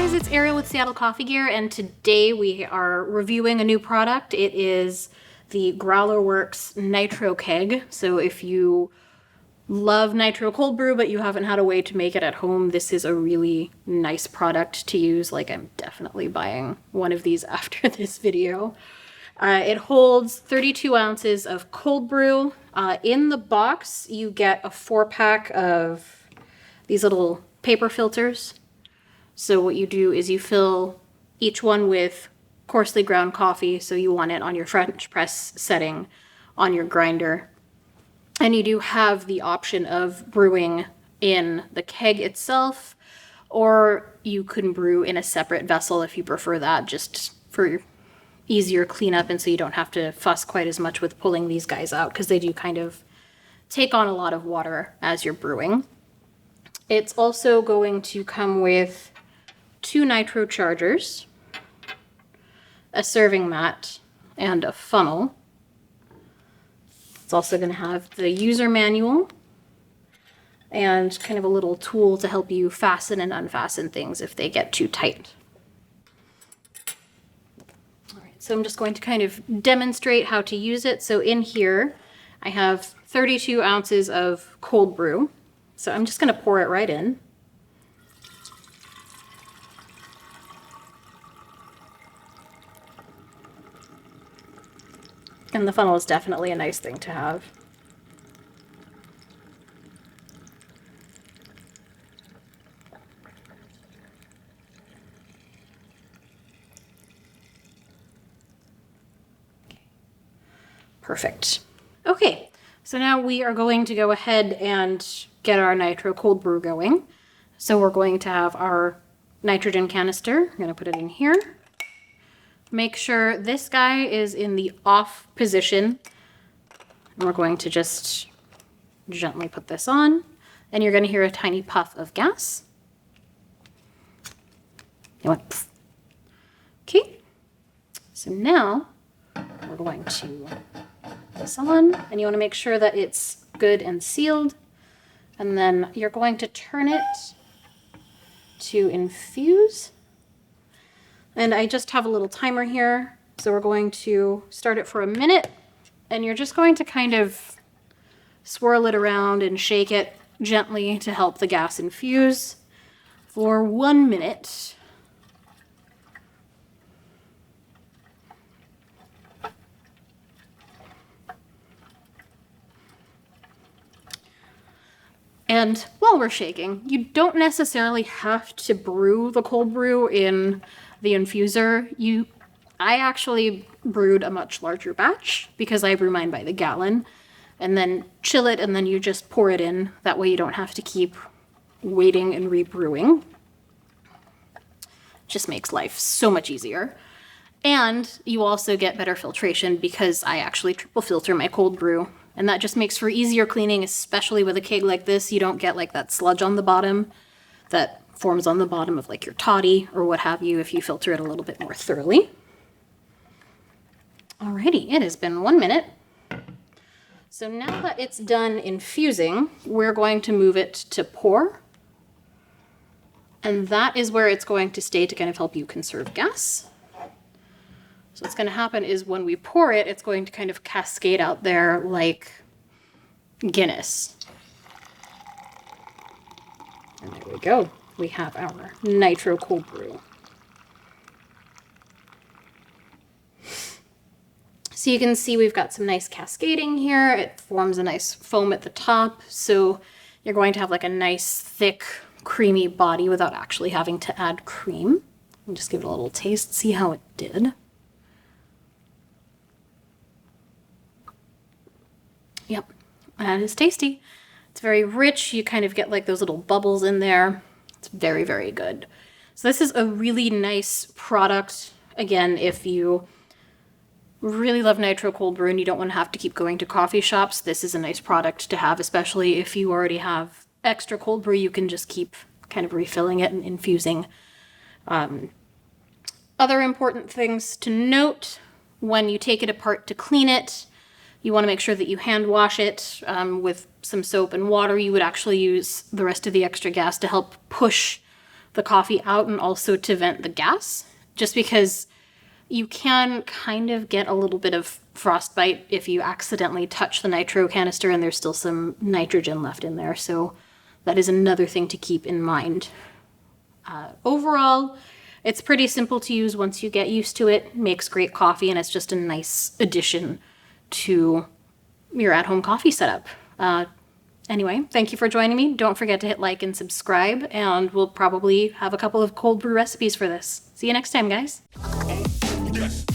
guys, it's Ariel with Seattle Coffee Gear, and today we are reviewing a new product. It is the GrowlerWerks Nitro Keg. So if you love nitro cold brew but you haven't had a way to make it at home, this is a really nice product to use. Like, I'm definitely buying one of these after this video. It holds 32 ounces of cold brew. In the box, you get a 4-pack of these little paper filters. So what you do is you fill each one with coarsely ground coffee, so you want it on your French press setting on your grinder. And you do have the option of brewing in the keg itself, or you can brew in a separate vessel if you prefer that, just for easier cleanup and so you don't have to fuss quite as much with pulling these guys out, because they do kind of take on a lot of water as you're brewing. It's also going to come with 2 nitro chargers, a serving mat, and a funnel. It's also going to have the user manual and kind of a little tool to help you fasten and unfasten things if they get too tight. All right, so I'm just going to kind of demonstrate how to use it. So in here, I have 32 ounces of cold brew. So I'm just going to pour it right in. And the funnel is definitely a nice thing to have. Okay. Perfect. Okay, so now we are going to go ahead and get our nitro cold brew going. So we're going to have our nitrogen canister. I'm going to put it in here. Make sure this guy is in the off position. And we're going to just gently put this on, and you're going to hear a tiny puff of gas. It went pff. Okay, so now we're going to put this on, and you want to make sure that it's good and sealed, and then you're going to turn it to infuse. And I just have a little timer here, so we're going to start it for a minute, and you're just going to kind of swirl it around and shake it gently to help the gas infuse for 1 minute. And while we're shaking, you don't necessarily have to brew the cold brew in the infuser. I actually brewed a much larger batch because I brew mine by the gallon, and then chill it, and then you just pour it in. That way you don't have to keep waiting and rebrewing. Just makes life so much easier. And you also get better filtration because I actually triple filter my cold brew, and that just makes for easier cleaning, especially with a keg like this. You don't get like that sludge on the bottom that forms on the bottom of like your toddy or what have you if you filter it a little bit more thoroughly. Alrighty, it has been 1 minute. So now that it's done infusing, we're going to move it to pour. And that is where it's going to stay to kind of help you conserve gas. So what's going to happen is when we pour it, it's going to kind of cascade out there like Guinness. And there we go. We have our nitro cold brew. So you can see we've got some nice cascading here. It forms a nice foam at the top. So you're going to have like a nice, thick, creamy body without actually having to add cream. And just give it a little taste, see how it did. Yep, that is tasty. It's very rich. You kind of get like those little bubbles in there. It's very, very good. So this is a really nice product. Again, if you really love nitro cold brew and you don't want to have to keep going to coffee shops, this is a nice product to have, especially if you already have extra cold brew. You can just keep kind of refilling it and infusing. Other important things to note: when you take it apart to clean it, you want to make sure that you hand wash it with some soap and water. You would actually use the rest of the extra gas to help push the coffee out and also to vent the gas, just because you can kind of get a little bit of frostbite if you accidentally touch the nitro canister and there's still some nitrogen left in there. So that is another thing to keep in mind. Overall, it's pretty simple to use once you get used to it. Makes great coffee, and it's just a nice addition to your at-home coffee setup. Anyway, thank you for joining me. Don't forget to hit like and subscribe, and we'll probably have a couple of cold brew recipes for this. See you next time, guys. Yes.